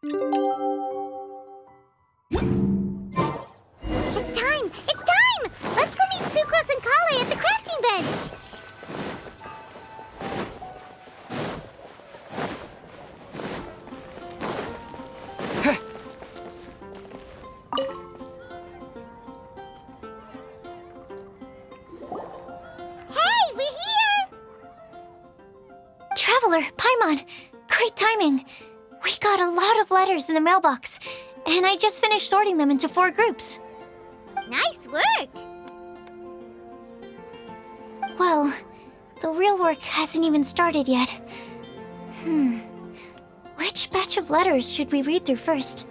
It's time! It's time! Let's go meet Sucrose and Kale at the crafting bench! Hey, we're here! Traveler, Paimon, great timing. We got a lot of letters in the mailbox, and I just finished sorting them into 4 groups. Nice work! Well, the real work hasn't even started yet. Which batch of letters should we read through first?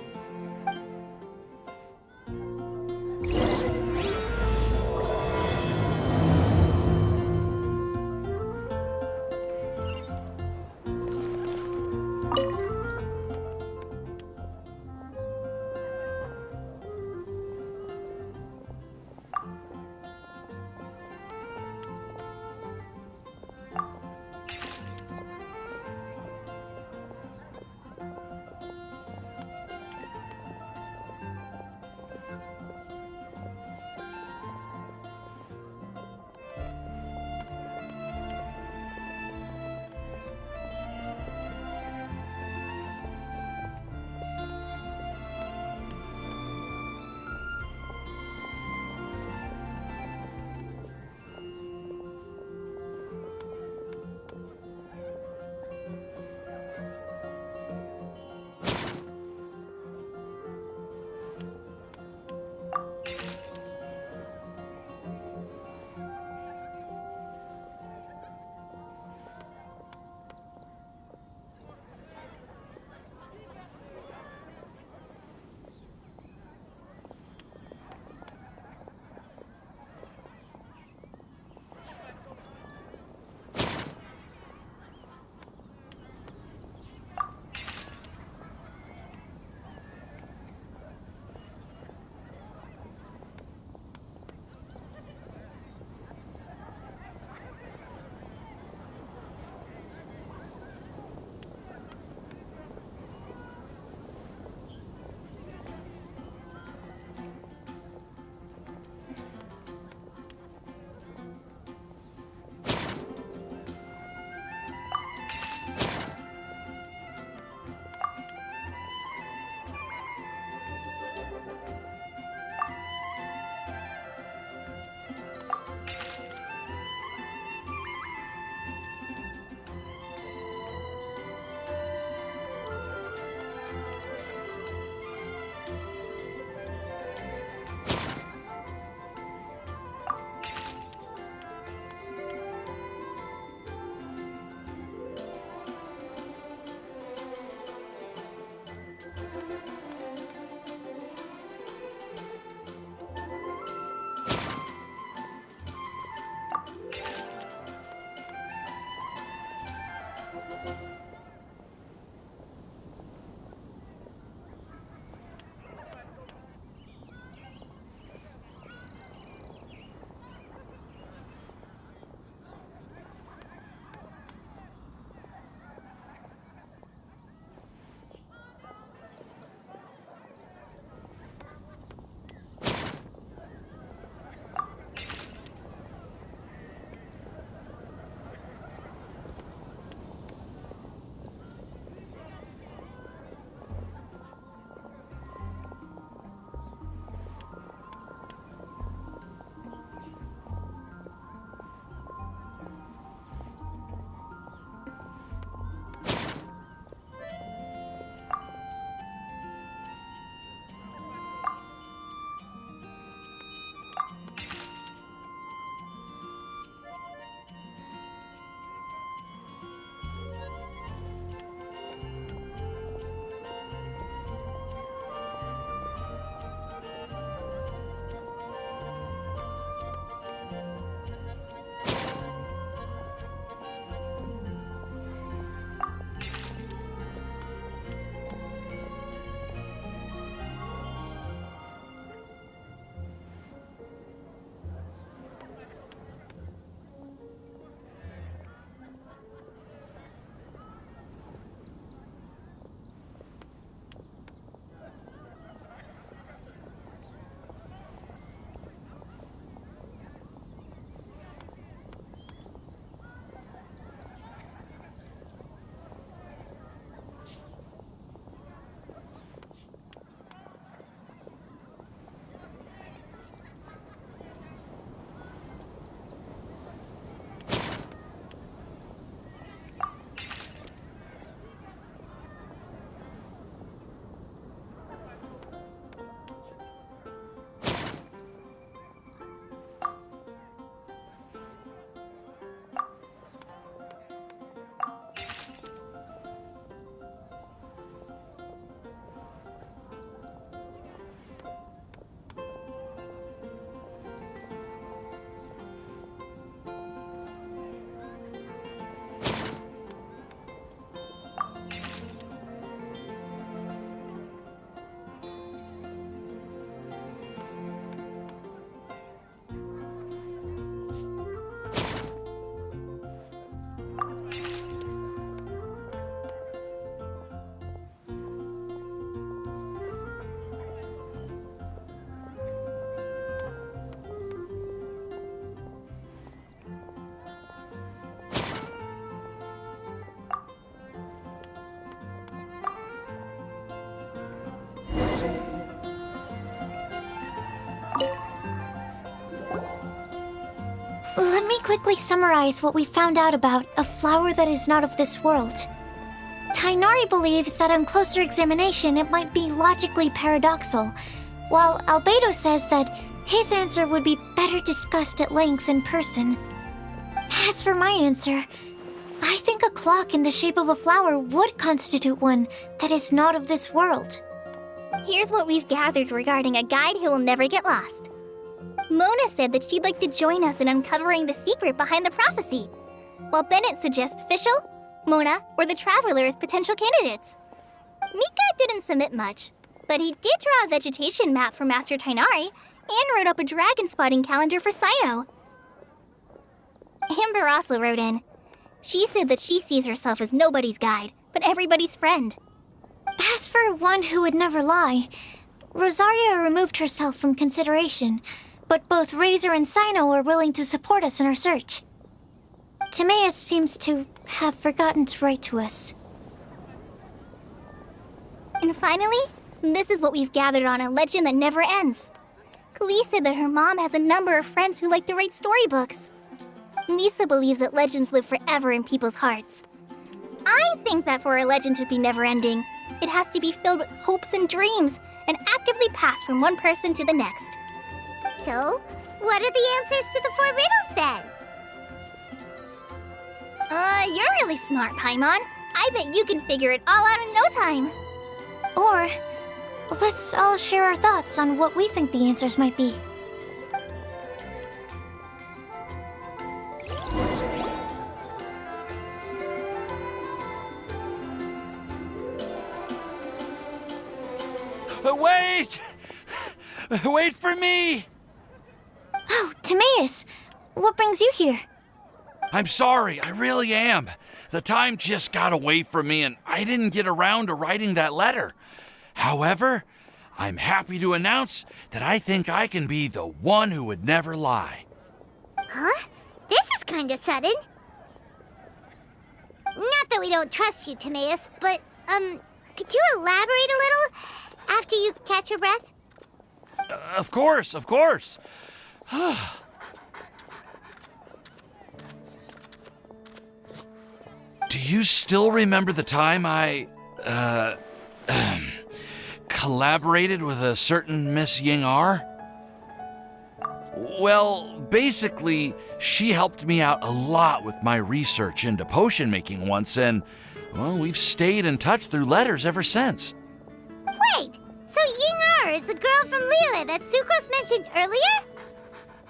Let me quickly summarize what we found out about a flower that is not of this world. Tainari believes that on closer examination it might be logically paradoxal, while Albedo says that his answer would be better discussed at length in person. As for my answer, I think a clock in the shape of a flower would constitute one that is not of this world. Here's what we've gathered regarding a guide who will never get lost. Mona said that she'd like to join us in uncovering the secret behind the prophecy, while Bennett suggests Fischl, Mona, or the Traveler as potential candidates. Mika didn't submit much, but he did draw a vegetation map for Master Tainari and wrote up a dragon spotting calendar for Sino. Amber also wrote in. She said that she sees herself as nobody's guide, but everybody's friend. As for one who would never lie, Rosaria removed herself from consideration, but both Razor and Sino are willing to support us in our search. Timaeus seems to have forgotten to write to us. And finally, this is what we've gathered on a legend that never ends. Klee said that her mom has a number of friends who like to write storybooks. Lisa believes that legends live forever in people's hearts. I think that for a legend to be never-ending, it has to be filled with hopes and dreams and actively passed from one person to the next. So, what are the answers to the 4 riddles then? You're really smart, Paimon. I bet you can figure it all out in no time. Or, let's all share our thoughts on what we think the answers might be. Wait! Wait for me! Oh, Timaeus! What brings you here? I'm sorry, I really am. The time just got away from me and I didn't get around to writing that letter. However, I'm happy to announce that I think I can be the one who would never lie. Huh? This is kinda sudden. Not that we don't trust you, Timaeus, but, could you elaborate a little after you catch your breath? Of course, of course. Do you still remember the time I, collaborated with a certain Miss Ying-R? Well, basically, she helped me out a lot with my research into potion making once, and, well, we've stayed in touch through letters ever since. Wait, so Ying-R is the girl from Liyue that Sucrose mentioned earlier?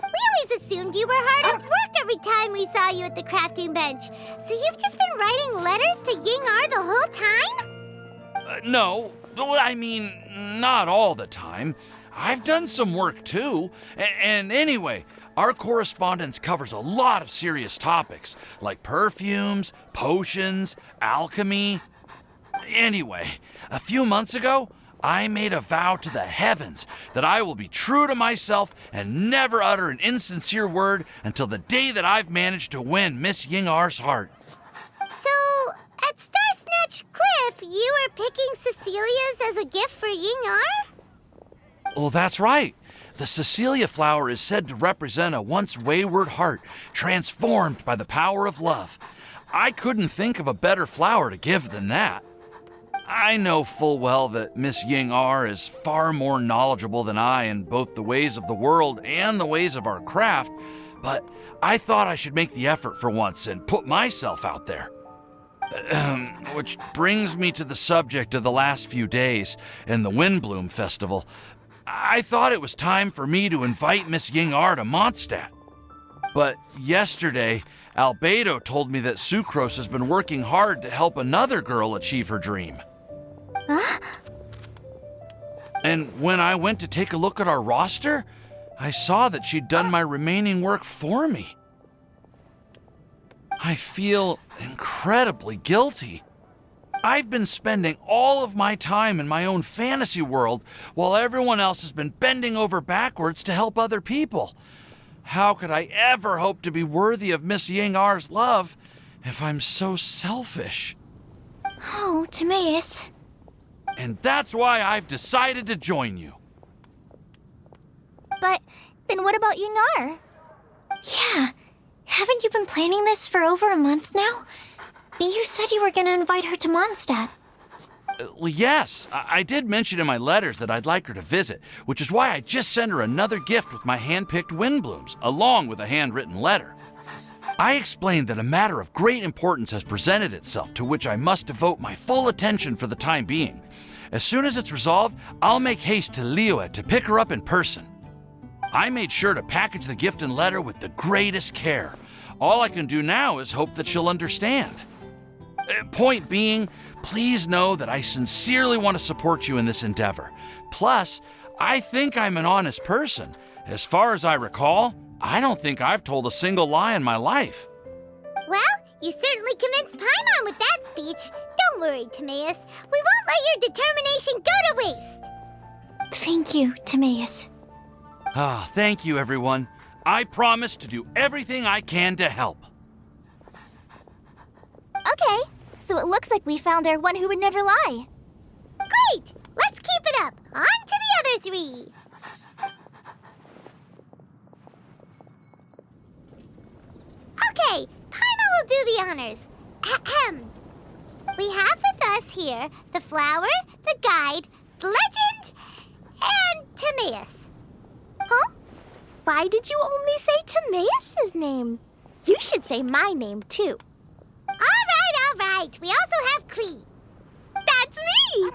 We always assumed you were hard at work every time we saw you at the crafting bench. So you've just been writing letters to Ying-R the whole time? No, I mean, not all the time. I've done some work too. And anyway, our correspondence covers a lot of serious topics, like perfumes, potions, alchemy. Anyway, a few months ago, I made a vow to the heavens that I will be true to myself and never utter an insincere word until the day that I've managed to win Miss Ying-R's heart. So, at Star Snatch Cliff, you were picking Cecilia's as a gift for Ying-R? Well, that's right. The Cecilia flower is said to represent a once wayward heart transformed by the power of love. I couldn't think of a better flower to give than that. I know full well that Miss Ying-R is far more knowledgeable than I in both the ways of the world and the ways of our craft, but I thought I should make the effort for once and put myself out there. Which brings me to the subject of the last few days and the Windblume Festival. I thought it was time for me to invite Miss Ying-R to Mondstadt. But yesterday, Albedo told me that Sucrose has been working hard to help another girl achieve her dream. Huh? And when I went to take a look at our roster, I saw that she'd done my remaining work for me. I feel incredibly guilty. I've been spending all of my time in my own fantasy world while everyone else has been bending over backwards to help other people. How could I ever hope to be worthy of Miss Ying-R's love if I'm so selfish? Oh, Timaeus. And that's why I've decided to join you. But then what about Yingar? Yeah. Haven't you been planning this for over a month now? You said you were gonna invite her to Mondstadt. Well, yes, I did mention in my letters that I'd like her to visit, which is why I just sent her another gift with my hand-picked Windblooms, along with a handwritten letter. I explained that a matter of great importance has presented itself to which I must devote my full attention for the time being. As soon as it's resolved, I'll make haste to Liyue to pick her up in person. I made sure to package the gift and letter with the greatest care. All I can do now is hope that she'll understand. Point being, please know that I sincerely want to support you in this endeavor. Plus, I think I'm an honest person. As far as I recall, I don't think I've told a single lie in my life. Well, you certainly convinced Paimon with that speech. Don't worry, Timaeus. We won't let your determination go to waste. Thank you, Timaeus. Ah, thank you, everyone. I promise to do everything I can to help. Okay, so it looks like we found our one who would never lie. Great! Let's keep it up. On to the other three. Okay, Paimon will do the honors. Ahem. We have with us here the flower, the guide, the legend, and Timaeus. Huh? Why did you only say Timaeus' name? You should say my name, too. All right. We also have Klee. That's me!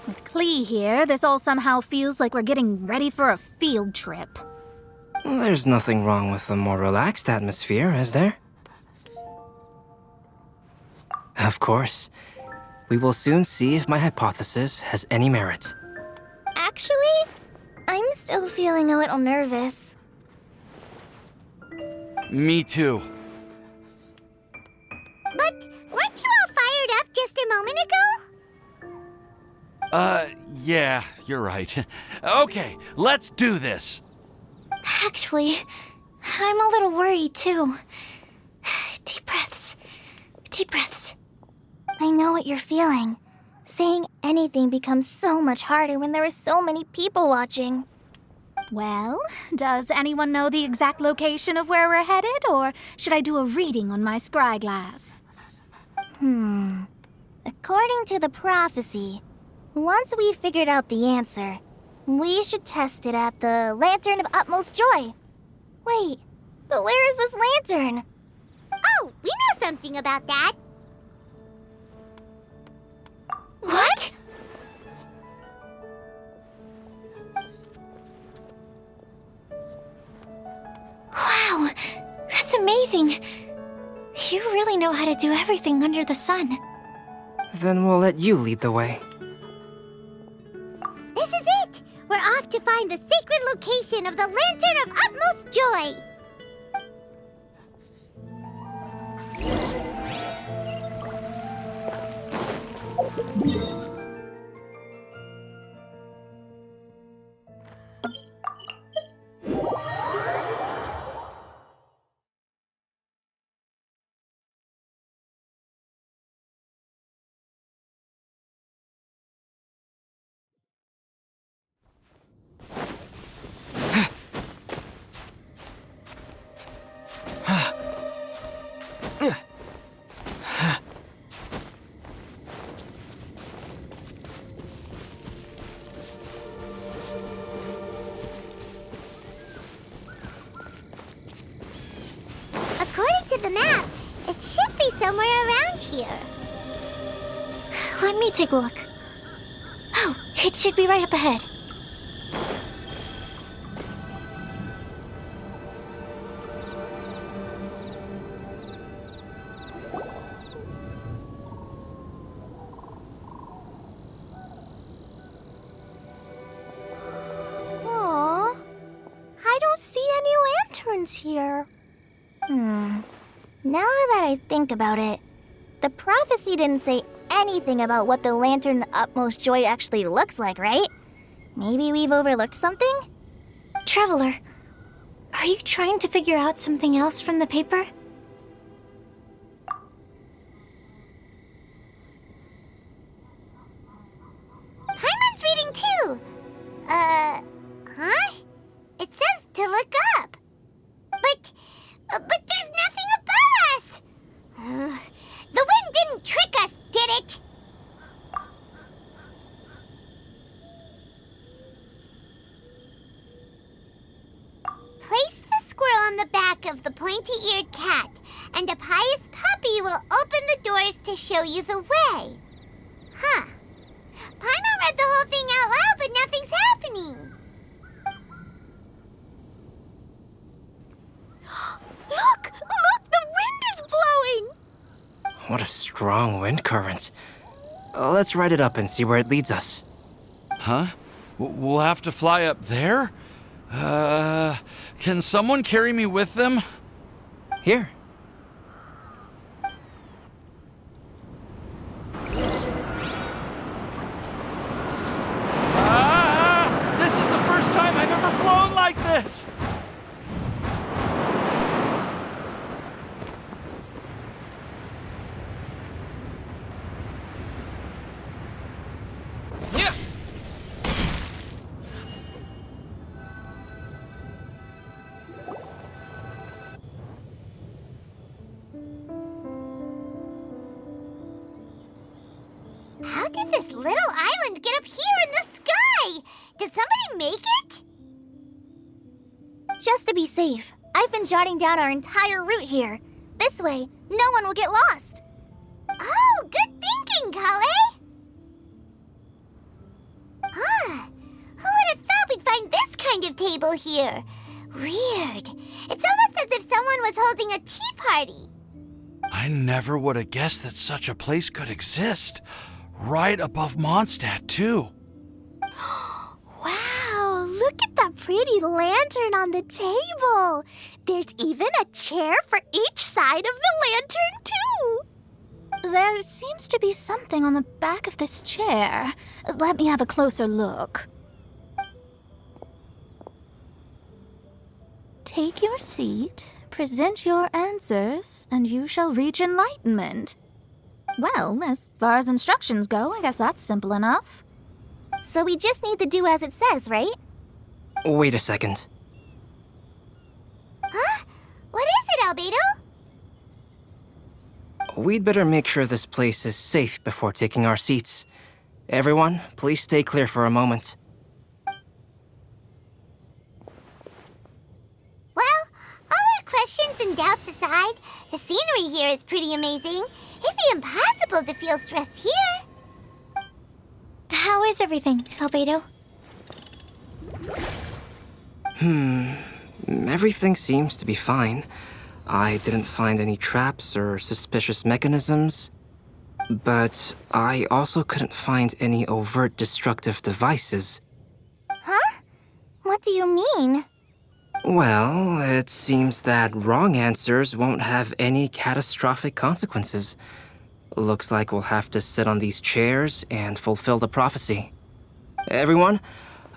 With Klee here, this all somehow feels like we're getting ready for a field trip. There's nothing wrong with a more relaxed atmosphere, is there? Of course. We will soon see if my hypothesis has any merit. Actually, I'm still feeling a little nervous. Me too. But weren't you all fired up just a moment ago? Yeah, you're right. Okay, let's do this. Actually, I'm a little worried, too. Deep breaths. Deep breaths. I know what you're feeling. Saying anything becomes so much harder when there are so many people watching. Well, does anyone know the exact location of where we're headed, or should I do a reading on my scry glass? According to the prophecy, once we've figured out the answer, we should test it at the Lantern of Utmost Joy. Wait, but where is this lantern? Oh, we know something about that. What? Wow, that's amazing. You really know how to do everything under the sun. Then we'll let you lead the way. This is it! We're off to find the sacred location of the Lantern of Utmost Joy! According to the map, it should be somewhere around here. Let me take a look. Oh, it should be right up ahead. Aw, I don't see any lanterns here. Now that I think about it, the prophecy didn't say anything about what the Lantern of Utmost Joy actually looks like, right? Maybe we've overlooked something? Traveler, are you trying to figure out something else from the paper? pointy-eared cat, and a pious puppy will open the doors to show you the way. Huh. Paimon read the whole thing out loud, but nothing's happening. Look! The wind is blowing! What a strong wind current. Let's ride it up and see where it leads us. Huh? We'll have to fly up there? Can someone carry me with them? Here. This is the first time I've ever flown like this! How did this little island get up here in the sky? Did somebody make it? Just to be safe, I've been jotting down our entire route here. This way, no one will get lost. Oh, good thinking, Kale. Who would have thought we'd find this kind of table here? Weird. It's almost as if someone was holding a tea party. I never would have guessed that such a place could exist. Right above Mondstadt, too. Wow, look at that pretty lantern on the table. There's even a chair for each side of the lantern, too. There seems to be something on the back of this chair. Let me have a closer look. Take your seat, present your answers, and you shall reach enlightenment. Well, as far as instructions go, I guess that's simple enough. So we just need to do as it says, right? Wait a second. Huh? What is it, Albedo? We'd better make sure this place is safe before taking our seats. Everyone, please stay clear for a moment. Well, all our questions and doubts aside, the scenery here is pretty amazing. It'd be impossible to feel stressed here. How is everything, Albedo? Everything seems to be fine. I didn't find any traps or suspicious mechanisms. But I also couldn't find any overt destructive devices. Huh? What do you mean? Well, it seems that wrong answers won't have any catastrophic consequences. Looks like we'll have to sit on these chairs and fulfill the prophecy. Everyone,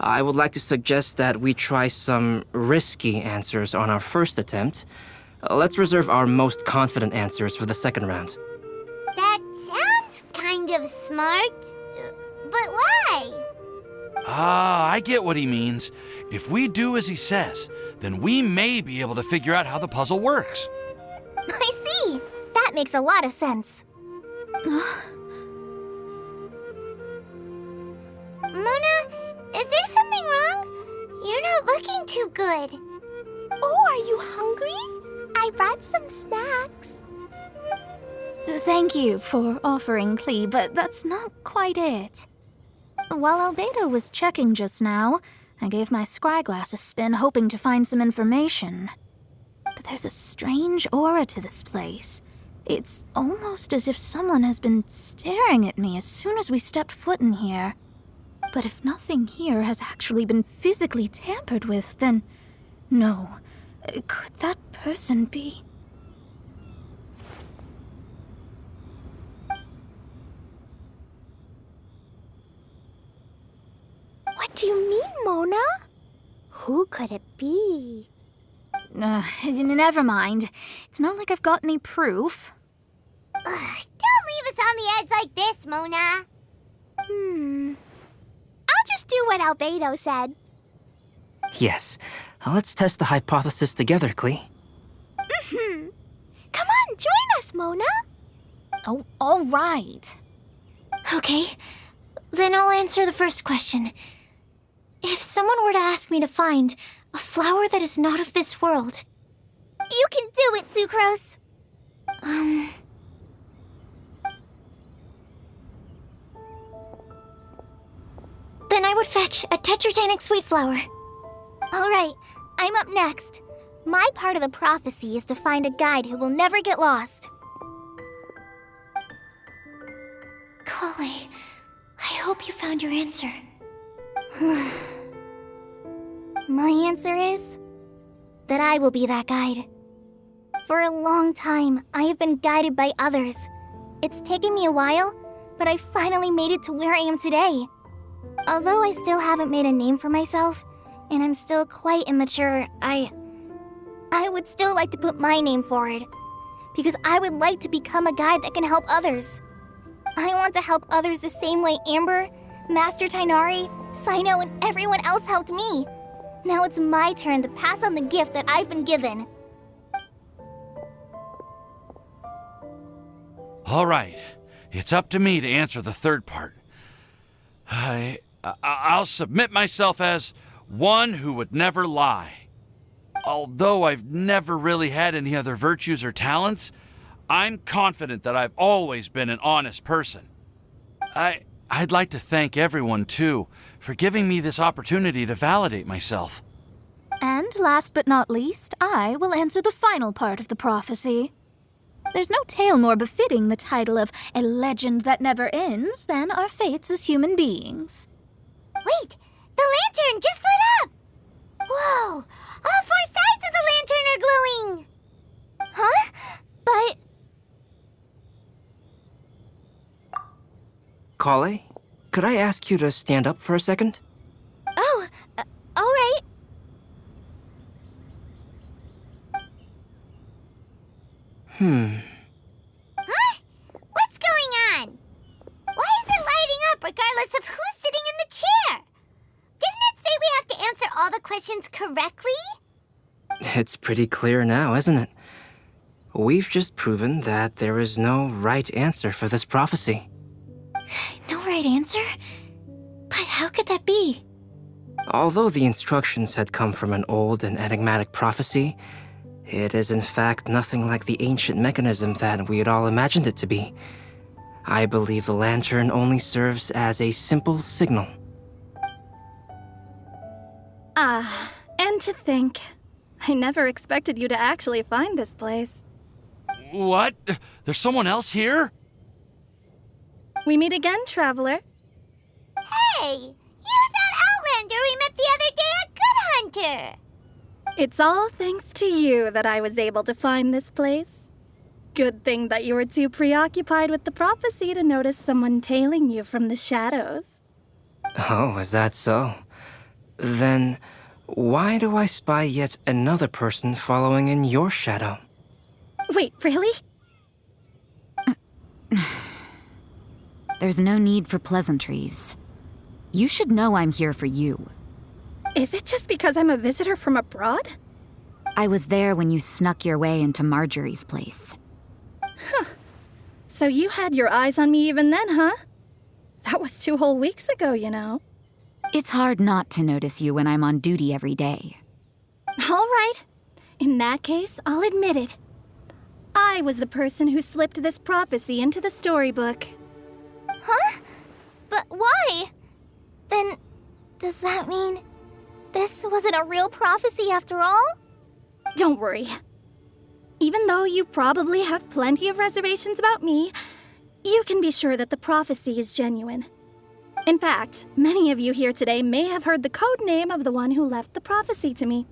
I would like to suggest that we try some risky answers on our first attempt. Let's reserve our most confident answers for the second round. That sounds kind of smart. But why? I get what he means. If we do as he says, then we may be able to figure out how the puzzle works. I see. That makes a lot of sense. Mona, is there something wrong? You're not looking too good. Oh, are you hungry? I brought some snacks. Thank you for offering, Klee, but that's not quite it. While Albedo was checking just now, I gave my scryglass a spin hoping to find some information. But there's a strange aura to this place. It's almost as if someone has been staring at me as soon as we stepped foot in here. But if nothing here has actually been physically tampered with, then no. Could that person be? What do you mean, Mona? Who could it be? Never mind. It's not like I've got any proof. Don't leave us on the edge like this, Mona. I'll just do what Albedo said. Yes, let's test the hypothesis together, Klee. Come on, join us, Mona. Oh, all right. Okay, then I'll answer the first question. If someone were to ask me to find a flower that is not of this world, You can do it, Sucrose! Then I would fetch a tetratanic sweet flower. Alright, I'm up next. My part of the prophecy is to find a guide who will never get lost. Kale, I hope you found your answer. My answer is that I will be that guide. For a long time, I have been guided by others. It's taken me a while, but I finally made it to where I am today. Although I still haven't made a name for myself, and I'm still quite immature, I would still like to put my name forward. Because I would like to become a guide that can help others. I want to help others the same way Amber, Master Tighnari, Cyno, and everyone else helped me. Now it's my turn to pass on the gift that I've been given. All right, it's up to me to answer the third part. I'll submit myself as one who would never lie. Although I've never really had any other virtues or talents, I'm confident that I've always been an honest person. I'd like to thank everyone, too, for giving me this opportunity to validate myself. And last but not least, I will answer the final part of the prophecy. There's no tale more befitting the title of a legend that never ends than our fates as human beings. Wait! The lantern just lit up! Whoa! All four sides of the lantern are glowing! Huh? But... Kale, could I ask you to stand up for a second? Oh, alright. Huh? What's going on? Why is it lighting up regardless of who's sitting in the chair? Didn't it say we have to answer all the questions correctly? It's pretty clear now, isn't it? We've just proven that there is no right answer for this prophecy. No right answer? But how could that be? Although the instructions had come from an old and enigmatic prophecy, it is in fact nothing like the ancient mechanism that we had all imagined it to be. I believe the lantern only serves as a simple signal. And to think, I never expected you to actually find this place. What? There's someone else here? We meet again, traveler. Hey! You're that Outlander we met the other day at Good Hunter! It's all thanks to you that I was able to find this place. Good thing that you were too preoccupied with the prophecy to notice someone tailing you from the shadows. Oh, is that so? Then, why do I spy yet another person following in your shadow? Wait, really? There's no need for pleasantries. You should know I'm here for you. Is it just because I'm a visitor from abroad? I was there when you snuck your way into Marjorie's place. So you had your eyes on me even then, huh? That was 2 whole weeks ago, you know. It's hard not to notice you when I'm on duty every day. All right. In that case, I'll admit it. I was the person who slipped this prophecy into the storybook. Huh? But why? Then, does that mean this wasn't a real prophecy after all? Don't worry. Even though you probably have plenty of reservations about me, you can be sure that the prophecy is genuine. In fact, many of you here today may have heard the code name of the one who left the prophecy to me.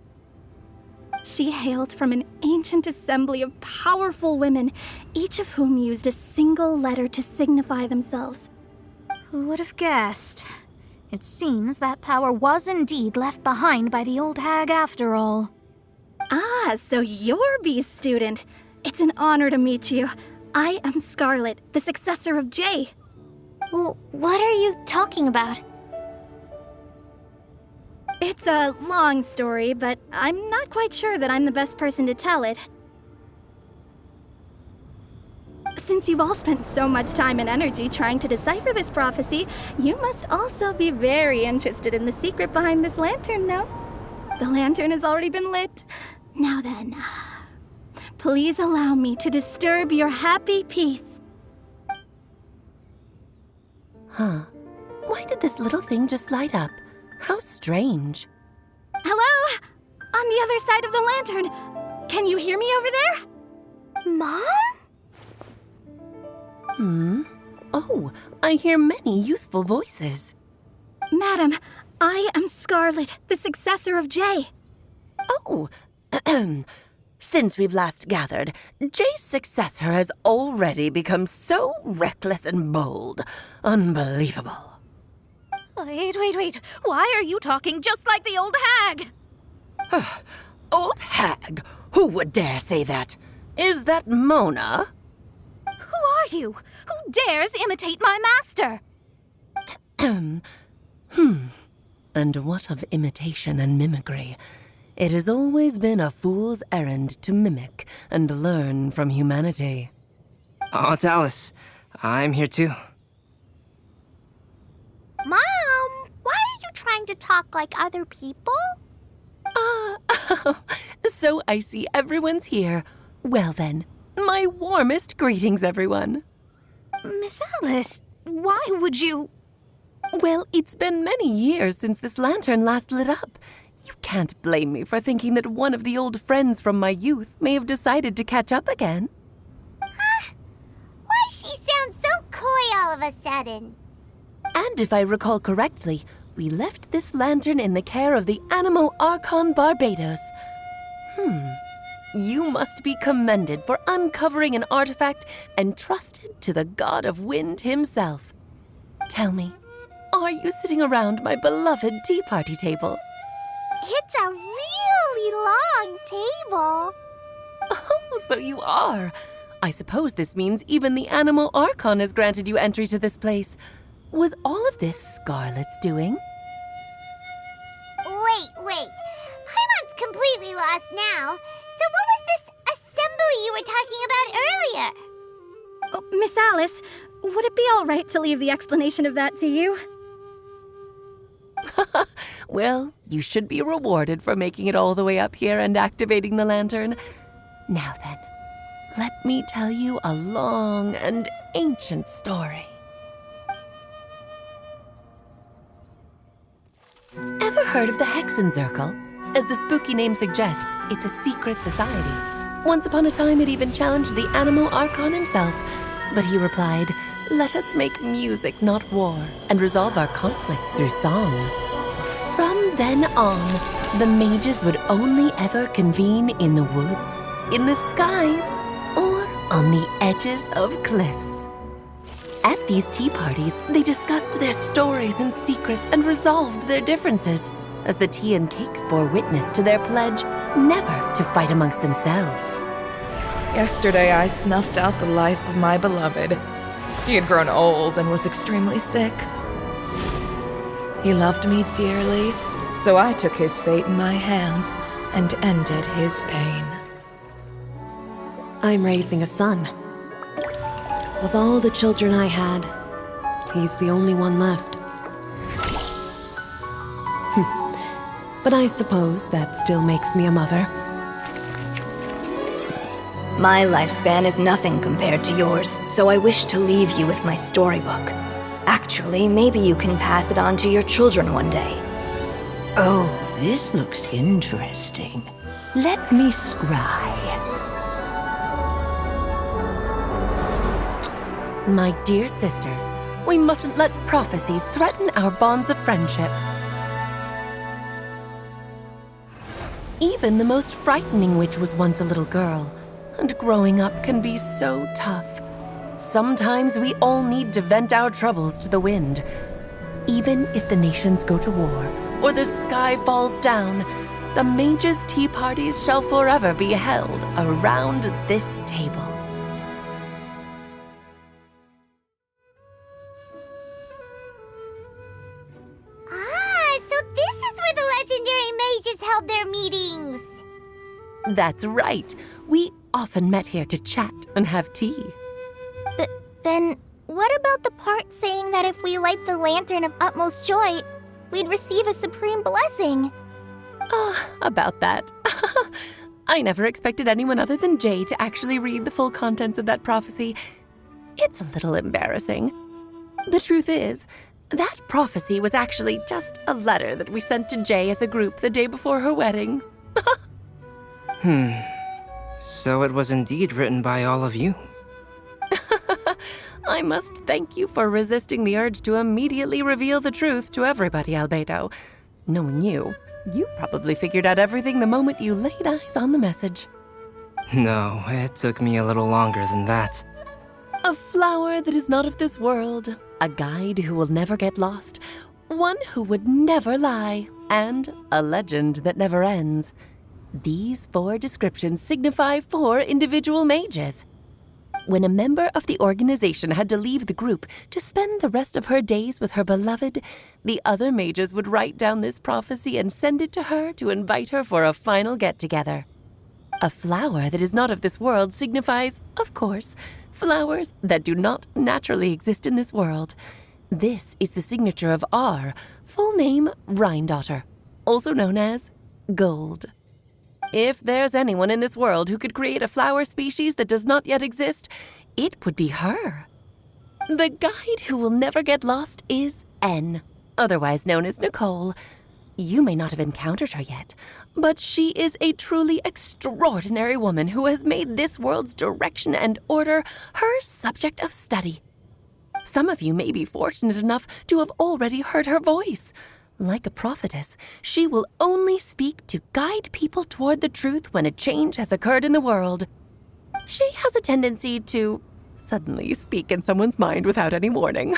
She hailed from an ancient assembly of powerful women, each of whom used a single letter to signify themselves. Who would have guessed? It seems that power was indeed left behind by the old hag after all. Ah, so you're B's student. It's an honor to meet you. I am Scarlet, the successor of Jay. Well, what are you talking about? It's a long story, but I'm not quite sure that I'm the best person to tell it. Since you've all spent so much time and energy trying to decipher this prophecy, you must also be very interested in the secret behind this lantern, no? The lantern has already been lit. Now then, Please allow me to disturb your happy peace. Huh. Why did this little thing just light up? How strange. Hello? On the other side of the lantern. Can you hear me over there? Mom? Oh, I hear many youthful voices. Madam, I am Scarlet, the successor of Jay. Oh, since we've last gathered, Jay's successor has already become so reckless and bold. Unbelievable. Wait. Why are you talking just like the old hag? Old hag? Who would dare say that? Is that Mona? Who are you? Who dares imitate my master? And what of imitation and mimicry? It has always been a fool's errand to mimic and learn from humanity. Aunt Alice, I'm here too. Mom, why are you trying to talk like other people? So I see everyone's here. Well then, my warmest greetings, everyone. Miss Alice, why would you... Well, it's been many years since this lantern last lit up. You can't blame me for thinking that one of the old friends from my youth may have decided to catch up again. Why she sounds so coy all of a sudden? And if I recall correctly, we left this lantern in the care of the Animo Archon Barbados. You must be commended for uncovering an artifact entrusted to the god of wind himself. Tell me, are you sitting around my beloved tea party table? It's a really long table. Oh, so you are. I suppose this means even the Animo Archon has granted you entry to this place. Was all of this Scarlet's doing? Wait. Paimon's completely lost now. So what was this assembly you were talking about earlier? Oh, Miss Alice, would it be all right to leave the explanation of that to you? Well, you should be rewarded for making it all the way up here and activating the lantern. Now then, let me tell you a long and ancient story. Ever heard of the Hexenzirkel? As the spooky name suggests, it's a secret society. Once upon a time, it even challenged the Animo Archon himself. But he replied, "Let us make music, not war, and resolve our conflicts through song." From then on, the mages would only ever convene in the woods, in the skies, or on the edges of cliffs. At these tea parties, they discussed their stories and secrets and resolved their differences, as the tea and cakes bore witness to their pledge never to fight amongst themselves. Yesterday I snuffed out the life of my beloved. He had grown old and was extremely sick. He loved me dearly, so I took his fate in my hands and ended his pain. I'm raising a son. Of all the children I had, he's the only one left. But I suppose that still makes me a mother. My lifespan is nothing compared to yours, so I wish to leave you with my storybook. Actually, maybe you can pass it on to your children one day. Oh, this looks interesting. Let me scry. My dear sisters, we mustn't let prophecies threaten our bonds of friendship. Even the most frightening witch was once a little girl, and growing up can be so tough. Sometimes we all need to vent our troubles to the wind. Even if the nations go to war, or the sky falls down, the mages' tea parties shall forever be held around this table. So this is where the legendary mages held their meetings. That's right. We often met here to chat and have tea. Then, what about the part saying that if we light the lantern of utmost joy, we'd receive a supreme blessing? About that. I never expected anyone other than Jay to actually read the full contents of that prophecy. It's a little embarrassing. The truth is, that prophecy was actually just a letter that we sent to Jay as a group the day before her wedding. So it was indeed written by all of you. I must thank you for resisting the urge to immediately reveal the truth to everybody, Albedo. Knowing you probably figured out everything the moment you laid eyes on the message. No, it took me a little longer than that. A flower that is not of this world, a guide who will never get lost, one who would never lie, and a legend that never ends. These 4 descriptions signify 4 individual mages. When a member of the organization had to leave the group to spend the rest of her days with her beloved, the other mages would write down this prophecy and send it to her to invite her for a final get-together. A flower that is not of this world signifies, of course, flowers that do not naturally exist in this world. This is the signature of our full name, Rhine-daughter, also known as Gold. If there's anyone in this world who could create a flower species that does not yet exist, it would be her. The guide who will never get lost is N, otherwise known as Nicole. You may not have encountered her yet, but she is a truly extraordinary woman who has made this world's direction and order her subject of study. Some of you may be fortunate enough to have already heard her voice. Like a prophetess, she will only speak to guide people toward the truth when a change has occurred in the world. She has a tendency to suddenly speak in someone's mind without any warning.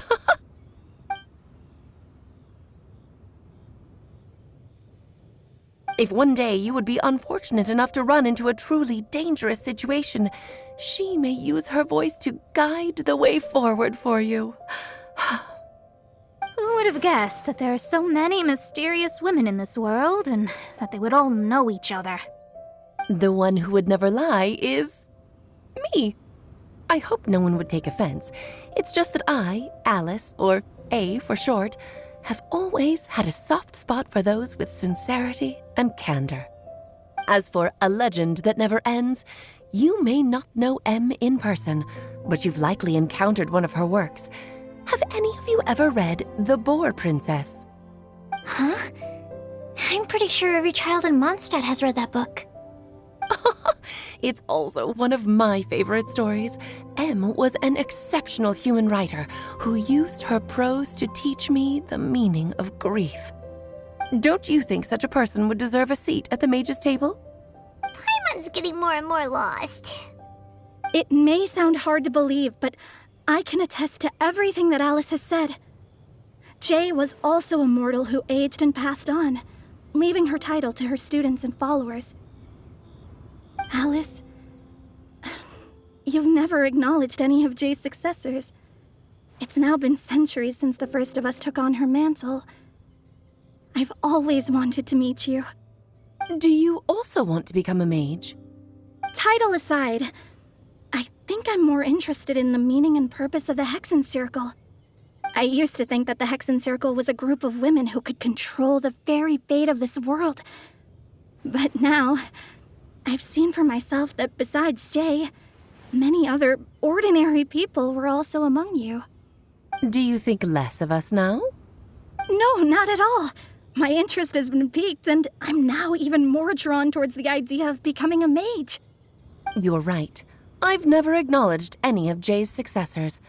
If one day you would be unfortunate enough to run into a truly dangerous situation, she may use her voice to guide the way forward for you. Who would have guessed that there are so many mysterious women in this world and that they would all know each other? The one who would never lie is me. I hope no one would take offense. It's just that I, Alice, or A for short, have always had a soft spot for those with sincerity and candor. As for a legend that never ends, you may not know M in person, but you've likely encountered one of her works. Have any of you ever read The Boar Princess? Huh? I'm pretty sure every child in Mondstadt has read that book. It's also one of my favorite stories. M was an exceptional human writer who used her prose to teach me the meaning of grief. Don't you think such a person would deserve a seat at the mage's table? Paimon's getting more and more lost. It may sound hard to believe, but I can attest to everything that Alice has said. Jay was also a mortal who aged and passed on, leaving her title to her students and followers. Alice, you've never acknowledged any of Jay's successors. It's now been centuries since the first of us took on her mantle. I've always wanted to meet you. Do you also want to become a mage? Title aside, I think I'm more interested in the meaning and purpose of the Hexen Circle. I used to think that the Hexen Circle was a group of women who could control the very fate of this world. But now, I've seen for myself that besides Jay, many other ordinary people were also among you. Do you think less of us now? No, not at all. My interest has been piqued, and I'm now even more drawn towards the idea of becoming a mage. You're right. I've never acknowledged any of Jay's successors,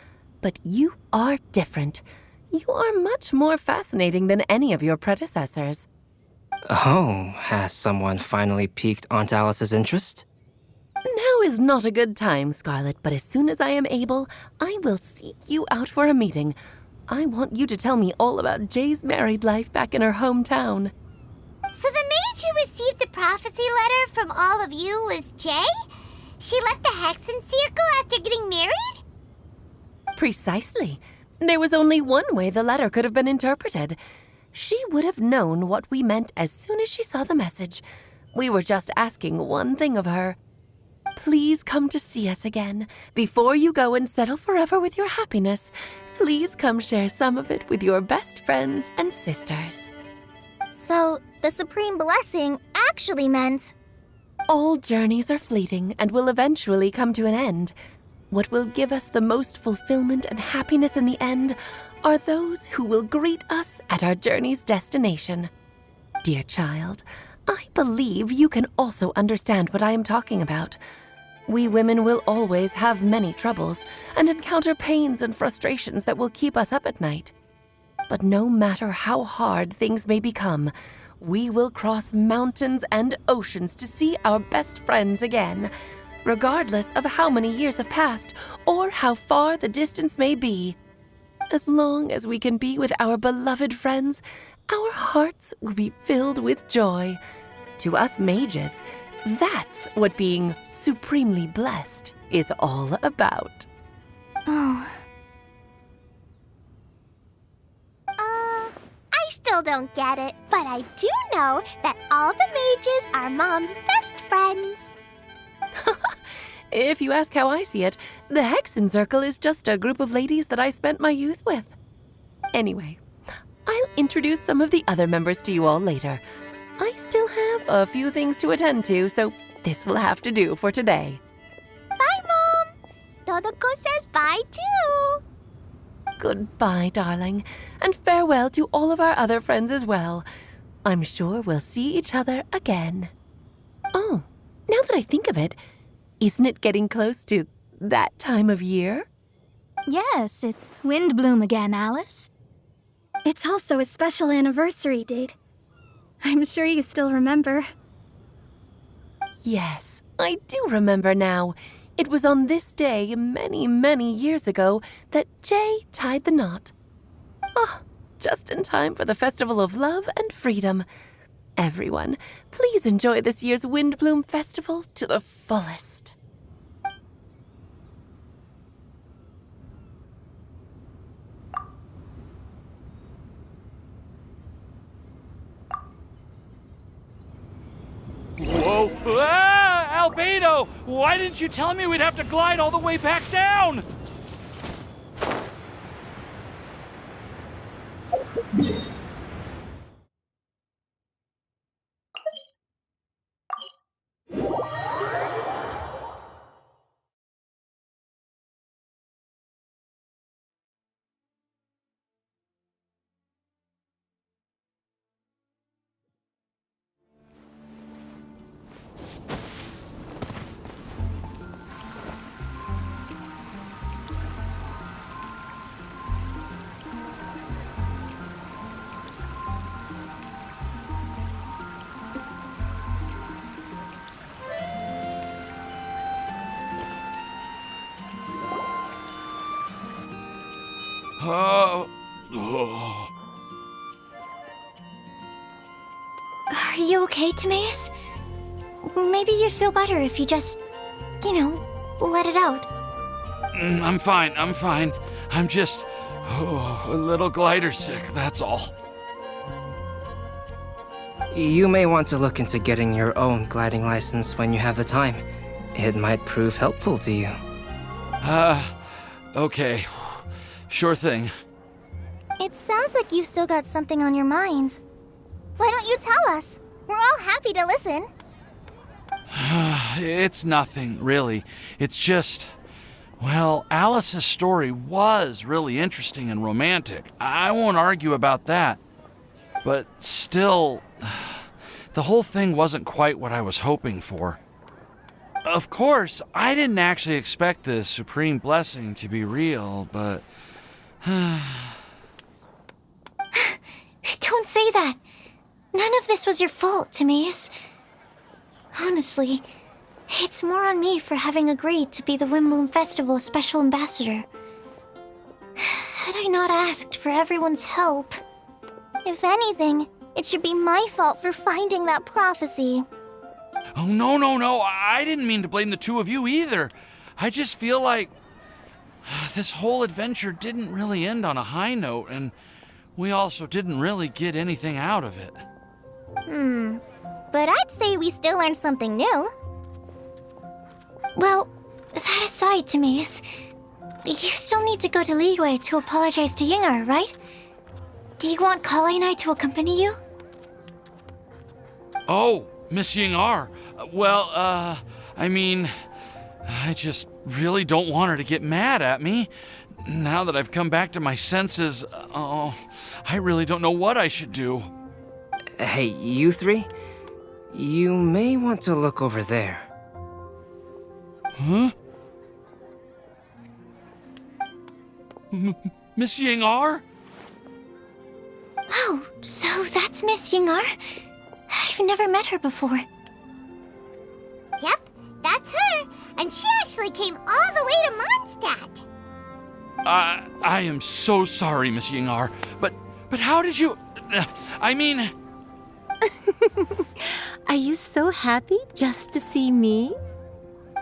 but you are different. You are much more fascinating than any of your predecessors. Oh, has someone finally piqued Aunt Alice's interest? Now is not a good time, Scarlet, but as soon as I am able, I will seek you out for a meeting. I want you to tell me all about Jay's married life back in her hometown. So the mage who received the prophecy letter from all of you was Jay? She left the Hexen Circle after getting married? Precisely. There was only one way the letter could have been interpreted. She would have known what we meant as soon as she saw the message. We were just asking one thing of her. Please come to see us again. Before you go and settle forever with your happiness, please come share some of it with your best friends and sisters. So, the Supreme Blessing actually meant... All journeys are fleeting and will eventually come to an end. What will give us the most fulfillment and happiness in the end are those who will greet us at our journey's destination. Dear child, I believe you can also understand what I am talking about. We women will always have many troubles and encounter pains and frustrations that will keep us up at night. But no matter how hard things may become, we will cross mountains and oceans to see our best friends again, regardless of how many years have passed or how far the distance may be. As long as we can be with our beloved friends, our hearts will be filled with joy. To us mages, that's what being supremely blessed is all about. Oh. I still don't get it, but I do know that all the mages are Mom's best friends. If you ask how I see it, the Hexen Circle is just a group of ladies that I spent my youth with. Anyway, I'll introduce some of the other members to you all later. I still have a few things to attend to, so this will have to do for today. Bye, Mom! Todoko says bye, too! Goodbye, darling, and farewell to all of our other friends as well. I'm sure we'll see each other again. Oh, now that I think of it, isn't it getting close to that time of year? Yes, it's Windblume again, Alice. It's also a special anniversary date. I'm sure you still remember. Yes, I do remember now. It was on this day many, many years ago that Jay tied the knot. Ah, just in time for the Festival of Love and Freedom. Everyone, please enjoy this year's Windblume Festival to the fullest. Whoa! Ah! Albedo! Why didn't you tell me we'd have to glide all the way back down? Oh. Are you okay, Timaeus? Maybe you'd feel better if you just, let it out. I'm fine. I'm just a little glider sick, that's all. You may want to look into getting your own gliding license when you have the time. It might prove helpful to you. Okay. Sure thing. It sounds like you've still got something on your mind. Why don't you tell us? We're all happy to listen. It's nothing, really. It's just, well, Alice's story was really interesting and romantic. I won't argue about that. But still, the whole thing wasn't quite what I was hoping for. Of course, I didn't actually expect the supreme blessing to be real, but... Don't say that. None of this was your fault, Timaeus. Honestly, it's more on me for having agreed to be the Windblume Festival Special Ambassador. Had I not asked for everyone's help... If anything, it should be my fault for finding that prophecy. Oh, no. I didn't mean to blame the two of you either. I just feel like this whole adventure didn't really end on a high note, and we also didn't really get anything out of it. But I'd say we still learned something new. Well, that aside, Timaeus, you still need to go to Liyue to apologize to Yinger, right? Do you want Kale and I to accompany you? Oh, Miss Yingar, I mean, I just really don't want her to get mad at me. Now that I've come back to my senses, I really don't know what I should do. Hey, you three? You may want to look over there. Huh? Miss Ying-ar? Oh, so that's Miss Ying-ar? I've never met her before. Yep, that's her. And she actually came all the way to Mondstadt. I am so sorry, Miss Ying-ar, but how did you... I mean... Are you so happy just to see me?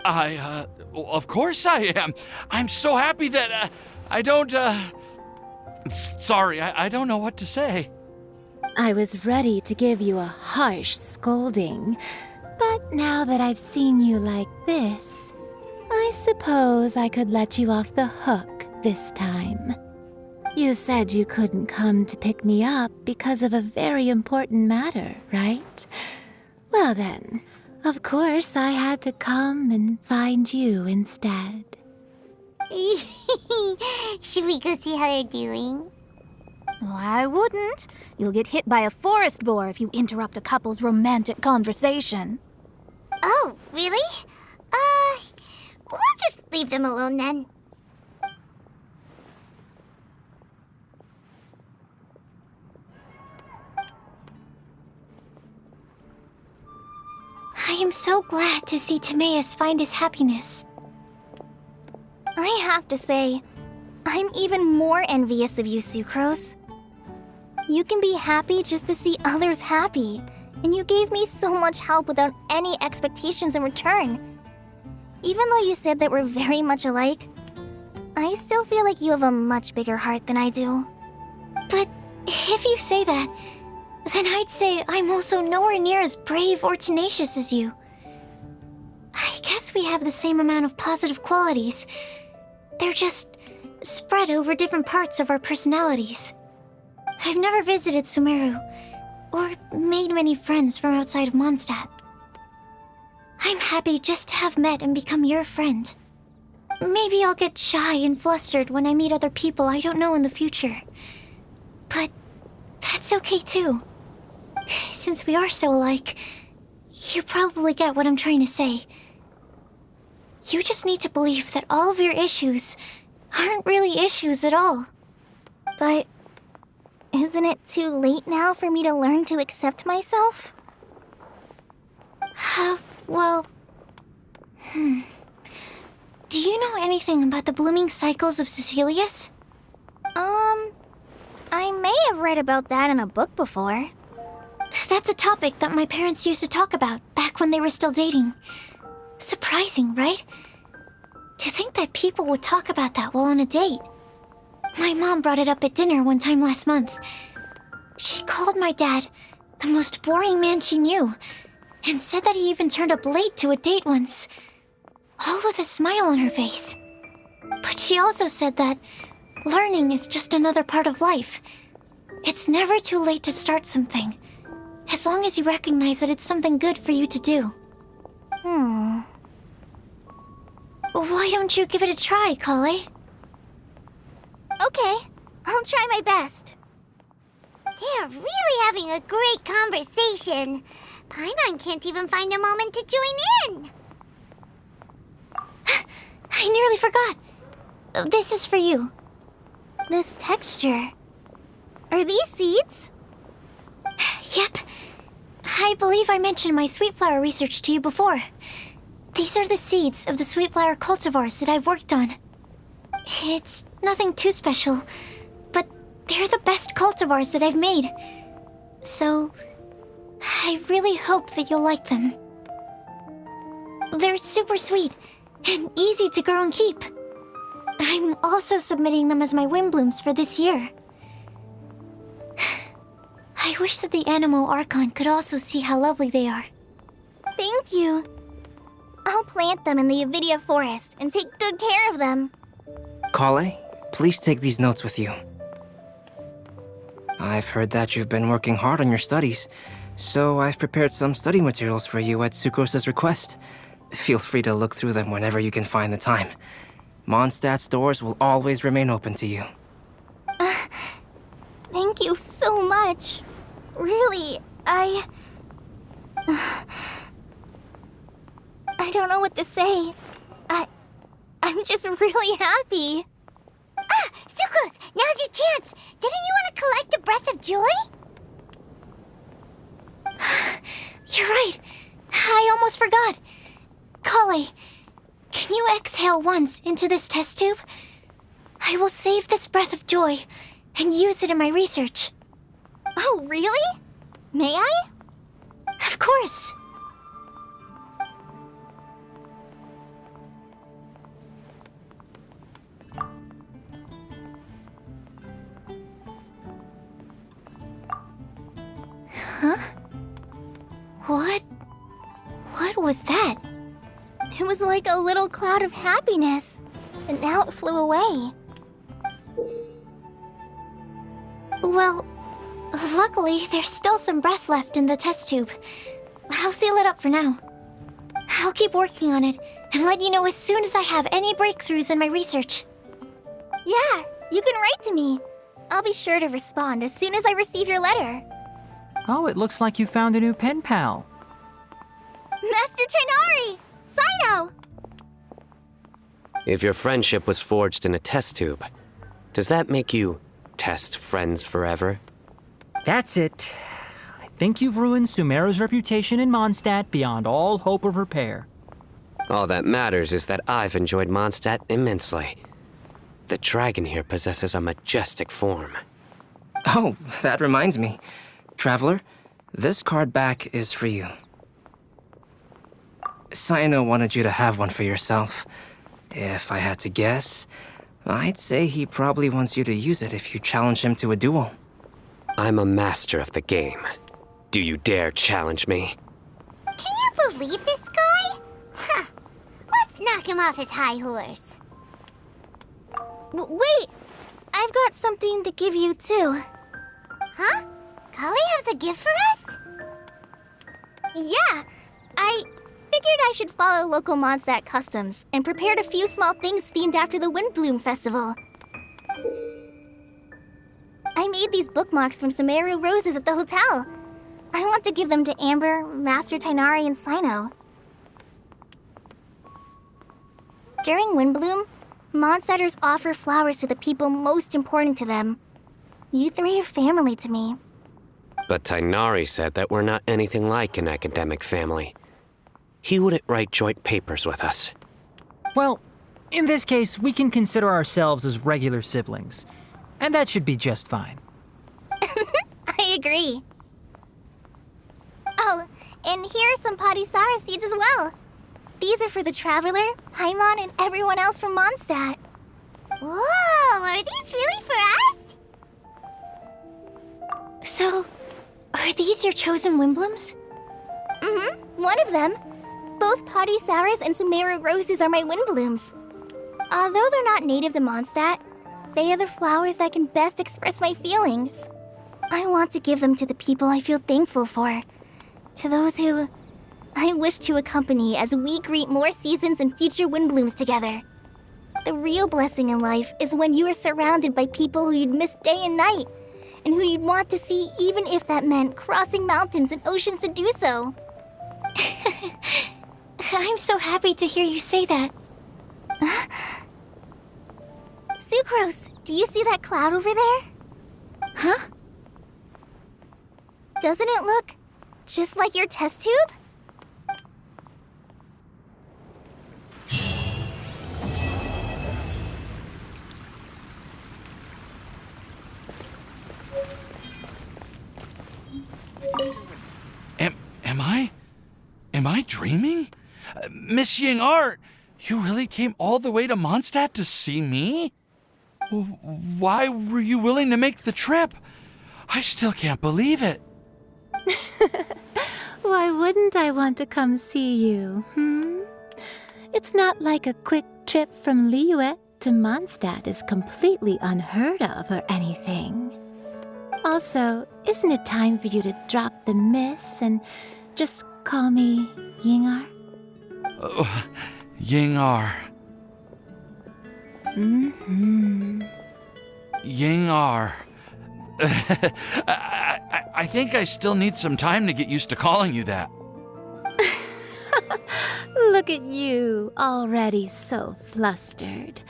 Of course I am. I'm so happy that, I don't, Sorry, I don't know what to say. I was ready to give you a harsh scolding, but now that I've seen you like this, I suppose I could let you off the hook this time. You said you couldn't come to pick me up because of a very important matter, right? Well then, of course I had to come and find you instead. Should we go see how they're doing? Oh, I wouldn't. You'll get hit by a forest boar if you interrupt a couple's romantic conversation. Oh, really? We'll just leave them alone then. I am so glad to see Timaeus find his happiness. I have to say, I'm even more envious of you, Sucrose. You can be happy just to see others happy, and you gave me so much help without any expectations in return. Even though you said that we're very much alike, I still feel like you have a much bigger heart than I do. But if you say that, then I'd say I'm also nowhere near as brave or tenacious as you. I guess we have the same amount of positive qualities. They're just spread over different parts of our personalities. I've never visited Sumeru, or made many friends from outside of Mondstadt. I'm happy just to have met and become your friend. Maybe I'll get shy and flustered when I meet other people I don't know in the future. But that's okay too. Since we are so alike, you probably get what I'm trying to say. You just need to believe that all of your issues aren't really issues at all. But isn't it too late now for me to learn to accept myself? Well... Do you know anything about the blooming cycles of Cecilius? I may have read about that in a book before. That's a topic that my parents used to talk about back when they were still dating. Surprising, right? To think that people would talk about that while on a date. My mom brought it up at dinner one time last month. She called my dad the most boring man she knew, and said that he even turned up late to a date once, all with a smile on her face. But she also said that learning is just another part of life. It's never too late to start something, as long as you recognize that it's something good for you to do. Why don't you give it a try, Kale? Okay, I'll try my best. They're really having a great conversation. Paimon can't even find a moment to join in. I nearly forgot. This is for you. This texture. Are these seeds? Yep. I believe I mentioned my sweet flower research to you before. These are the seeds of the sweet flower cultivars that I've worked on. It's nothing too special, but they're the best cultivars that I've made. So, I really hope that you'll like them. They're super sweet and easy to grow and keep. I'm also submitting them as my Windblooms for this year. I wish that the Animo Archon could also see how lovely they are. Thank you. I'll plant them in the Avidia forest and take good care of them. Kale, please take these notes with you. I've heard that you've been working hard on your studies, So I've prepared some study materials for you at Sucrose's request. Feel free to look through them whenever you can find the time. Mondstadt's doors will always remain open to you. Thank you so much. Really, I don't know what to say. I'm just really happy. Ah! Sucrose! Now's your chance! Didn't you want to collect a breath of joy? You're right. I almost forgot. Kale, can you exhale once into this test tube? I will save this breath of joy and use it in my research. Oh, really? May I? Of course. Huh? What was that? It was like a little cloud of happiness, and now it flew away. Well, luckily, there's still some breath left in the test tube. I'll seal it up for now. I'll keep working on it and let you know as soon as I have any breakthroughs in my research. Yeah, you can write to me. I'll be sure to respond as soon as I receive your letter. Oh, it looks like you found a new pen pal. Master Tighnari! Cyno! If your friendship was forged in a test tube, does that make you test friends forever? That's it. I think you've ruined Sumeru's reputation in Mondstadt beyond all hope of repair. All that matters is that I've enjoyed Mondstadt immensely. The dragon here possesses a majestic form. Oh, that reminds me. Traveler, this card back is for you. Cyno wanted you to have one for yourself. If I had to guess, I'd say he probably wants you to use it if you challenge him to a duel. I'm a master of the game. Do you dare challenge me? Can you believe this guy? Huh. Let's knock him off his high horse. Wait! I've got something to give you, too. Huh? Kale has a gift for us? Yeah! I figured I should follow local Mondstadt customs and prepared a few small things themed after the Windblume festival. I made these bookmarks from Sumeru roses at the hotel. I want to give them to Amber, Master Tighnari, and Cyno. During Windblume, Mondstadters offer flowers to the people most important to them. You three are family to me. But Tighnari said that we're not anything like an academic family. He wouldn't write joint papers with us. Well, in this case, we can consider ourselves as regular siblings. And that should be just fine. I agree. Oh, and here are some Padisara seeds as well. These are for the Traveler, Paimon, and everyone else from Mondstadt. Whoa, are these really for us? So, are these your chosen Windblooms? Mm-hmm, one of them. Both Padisaras and Sumeru roses are my Windblooms. Although they're not native to Mondstadt, they are the flowers that can best express my feelings. I want to give them to the people I feel thankful for. To those who I wish to accompany as we greet more seasons and future Windblooms together. The real blessing in life is when you are surrounded by people who you'd miss day and night, and who you'd want to see even if that meant crossing mountains and oceans to do so. I'm so happy to hear you say that. Sucrose, do you see that cloud over there? Huh? Doesn't it look just like your test tube? Am I dreaming? Miss Ying Art, you really came all the way to Mondstadt to see me? Why were you willing to make the trip? I still can't believe it. Why wouldn't I want to come see you, It's not like a quick trip from Liyue to Mondstadt is completely unheard of or anything. Also, isn't it time for you to drop the miss and just call me Yingar? Yingar. Mm-hmm. Yingar. I think I still need some time to get used to calling you that. Look at you, already so flustered.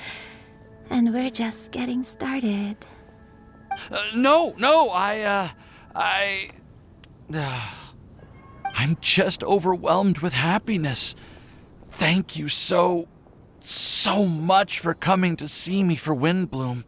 And we're just getting started. No, I'm just overwhelmed with happiness. Thank you so much for coming to see me for Windblume.